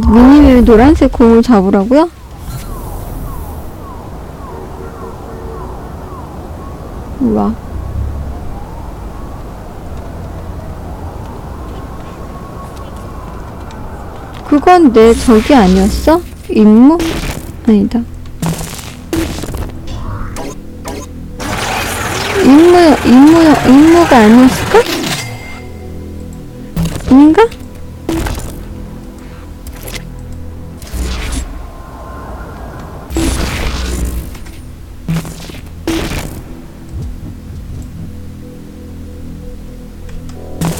미니맵 노란색 공을 잡으라고요? 우와. 그건 내 적이 아니었어? 임무? 아니다. 임무가 아니었을까? 아닌가?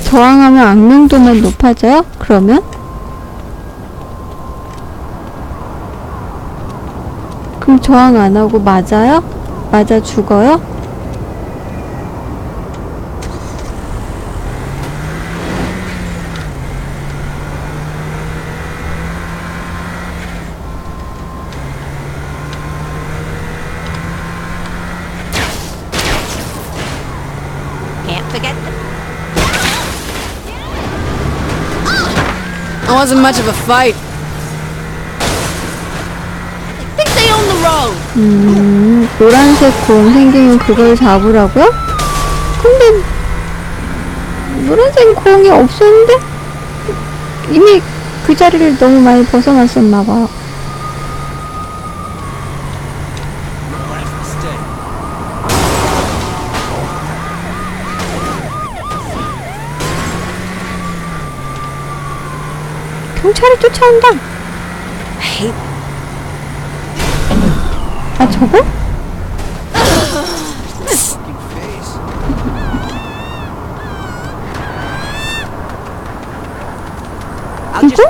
저항하면 악명도만 높아져요? 그러면? 그럼 저항 안 하고 맞아요? 맞아 죽어요? It wasn't much of a fight. I think they own the road. 노란색 공 생기면 그걸 잡으라고요? 근데 노란색 공이 없었는데? 이미 그 자리를 너무 많이 벗어났었나봐요. 경찰이 쫓아온다. 아 저거? 이거?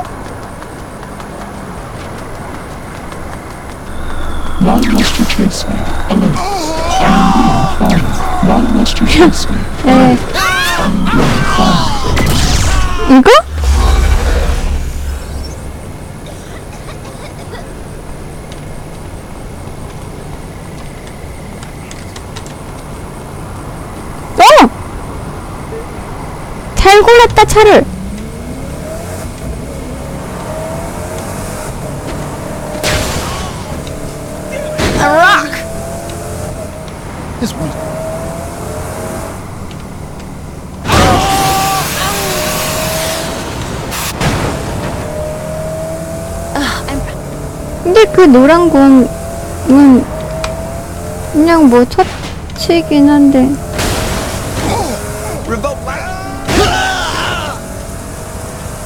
네. 이거? 잘 골랐다 차를. A rock. This one. 근데 그 노란 공은 그냥 뭐 처치긴 한데.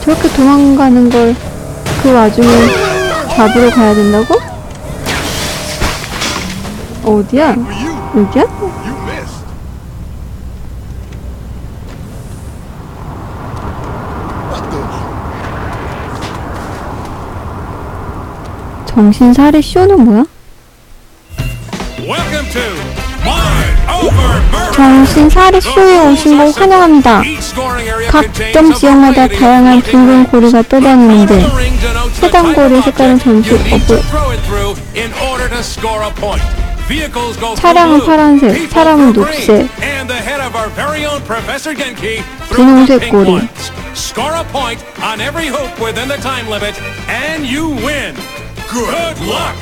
저렇게 도망가는 걸 그 와중에 잡으러 가야 된다고? 어디야? 여기야? 정신사례 쇼는 뭐야? 정신사례 쇼에 오신 걸 환영합니다. 각점 지역마다 다양한 둥근 고리가 떠다니는데 해당 고리 색깔은 전부 차량은 파란색, 사람은 녹색, 분홍색 고리. Good luck!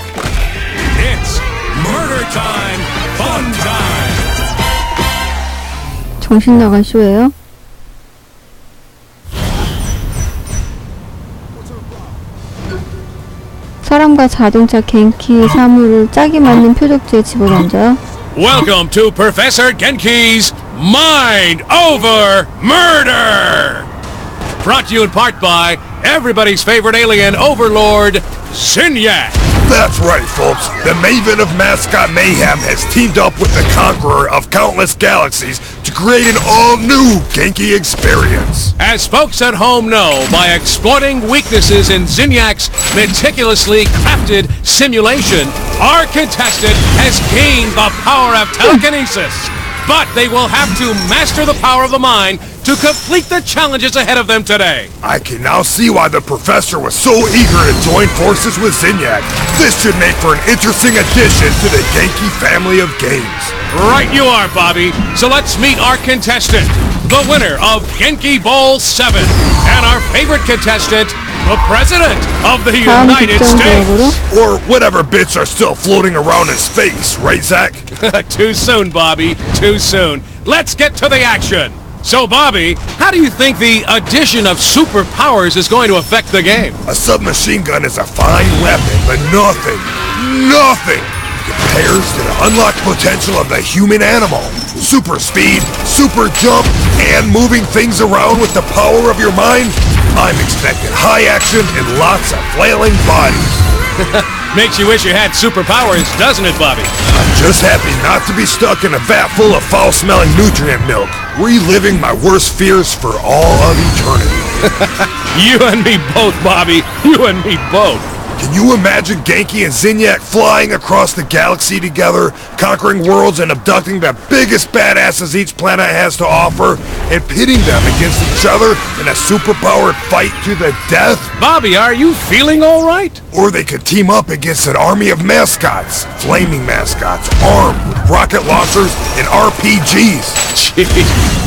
It's murder time, fun time! 정신 나간 쇼예요? 사람과 자동차 겐키 사물을 짝이 맞는 표적지에 집어던져요? Welcome to Professor Genki's Mind Over Murder! Brought to you in part by everybody's favorite alien overlord, Zinyak! That's right, folks. The Maven of Mascot Mayhem has teamed up with the Conqueror of Countless Galaxies to create an all-new Genki experience. As folks at home know, by exploiting weaknesses in Zinyak's meticulously crafted simulation, our contestant has gained the power of telekinesis. But they will have to master the power of the mind to complete the challenges ahead of them today. I can now see why the Professor was so eager to join forces with Zinyak. This should make for an interesting addition to the Genki family of games. Right you are, Bobby. So let's meet our contestant, the winner of Genki Bowl 7, and our favorite contestant, the President of the 다음 United 집중 지역으로 States. Or whatever bits are still floating around in space, right, Zach? Too soon, Bobby. Too soon. Let's get to the action. So, Bobby, how do you think the addition of superpowers is going to affect the game? A submachine gun is a fine weapon, but nothing compares to the unlocked potential of the human animal. Super speed, super jump, and moving things around with the power of your mind. I'm expecting high action and lots of flailing bodies. Makes you wish you had superpowers, doesn't it, Bobby? I'm just happy not to be stuck in a vat full of foul-smelling nutrient milk, reliving my worst fears for all of eternity. You and me both, Bobby. You and me both. Can you imagine Genki and Zinyak flying across the galaxy together, conquering worlds and abducting the biggest badasses each planet has to offer, and pitting them against each other in a superpowered fight to the death? Bobby, are you feeling all right? Or they could team up against an army of mascots, flaming mascots, armed with rocket launchers and RPGs. Gee,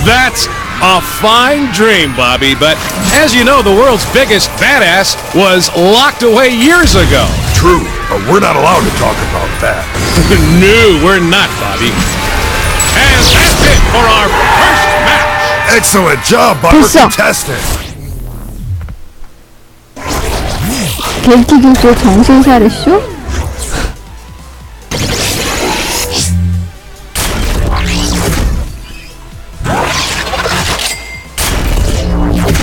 that's a fine dream, Bobby, but as you know, the world's biggest badass was locked away years ago. True, but we're not allowed to talk about that. No, we're not, Bobby. And that's it for our first match. Excellent job, Bumper 됐어. contestant. 겐키 교수의 정신사례쇼?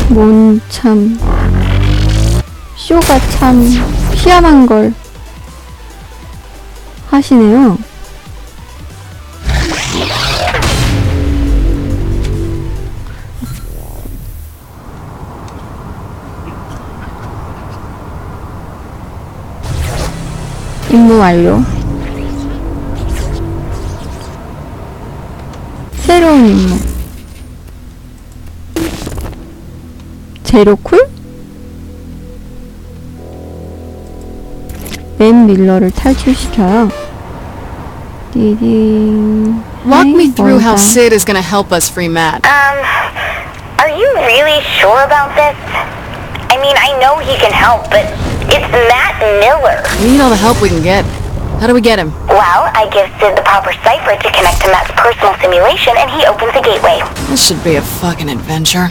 뭔 참 쇼가 참 희한한 걸 하시네요. 임무 완료. 새로운 임무. 제로쿨? 맨 밀러를 탈출시켜요. 디딩. Walk me through how 멀다. Sid is gonna help us free Matt. Are you really sure about this? I mean, I know he can help, but it's Matt Miller. We need all the help we can get. How do we get him? Well, I give Sid the proper cipher to connect to Matt's personal simulation, and he opens the gateway. This should be a fucking adventure.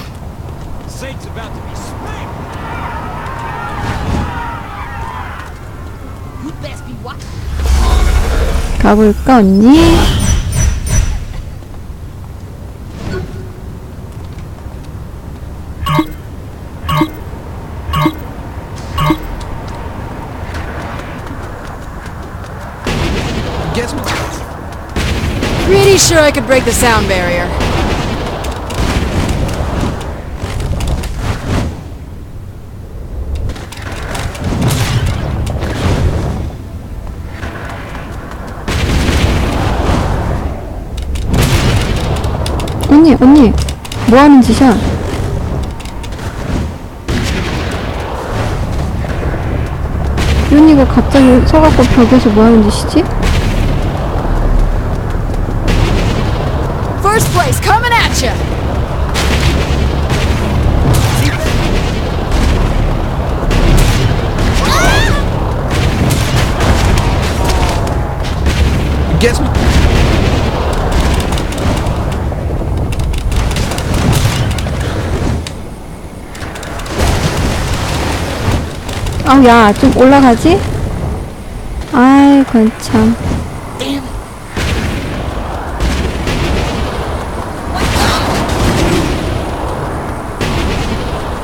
가볼까 언니? Pretty sure I could break the sound barrier. 언니 뭐 하는 짓이야? 이 언니가 갑자기 서갖고 벽에서 뭐 하는 짓이지? First place coming at ya! Gets me. 아, 야, 좀 올라가지? 아이, 건참.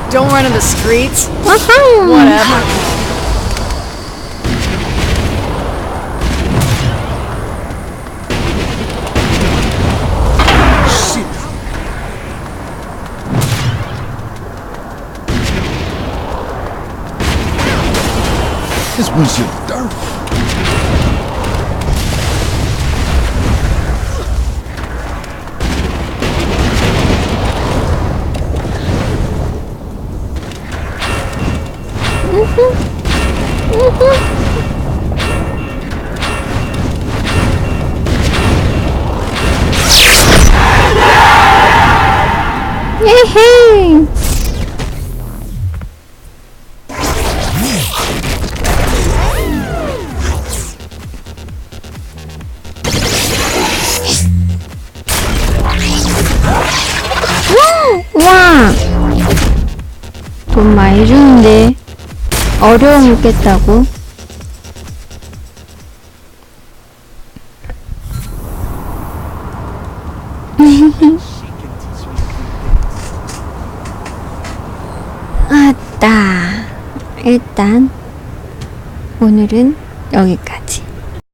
Don't run in the streets. 아하! Whatever. This windshield's dirty. 예헤이! 돈 많이 주는데 어려움 있겠다고? 아따, 일단 오늘은 여기까지.